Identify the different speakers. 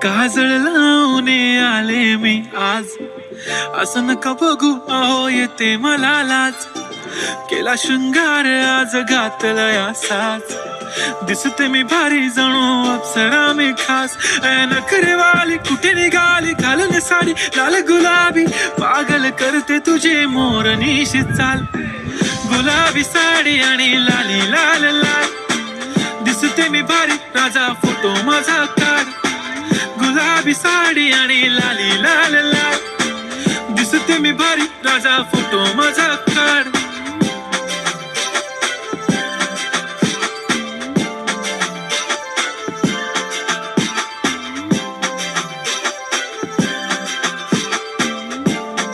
Speaker 1: काजळ लावून आले मी आज, असं नका बघू अहो येते मला लाज. केला शृंगार आज घातलाय असाच, दिसते मी भारी जणू अप्सरा मी खास. नखरेवाली कुठे निघाली घालून साडी लाल गुलाबी, पागल करते तुझे मोरनीशी चाल. गुलाबी साडी आणि लाली लाल लाल, दिसते मी भारी राजा फोटो माझा काढ. गुलाबी साडी आणि लाली लाल लाल, दिसते मी भारी राजा फोटो माझा काढ.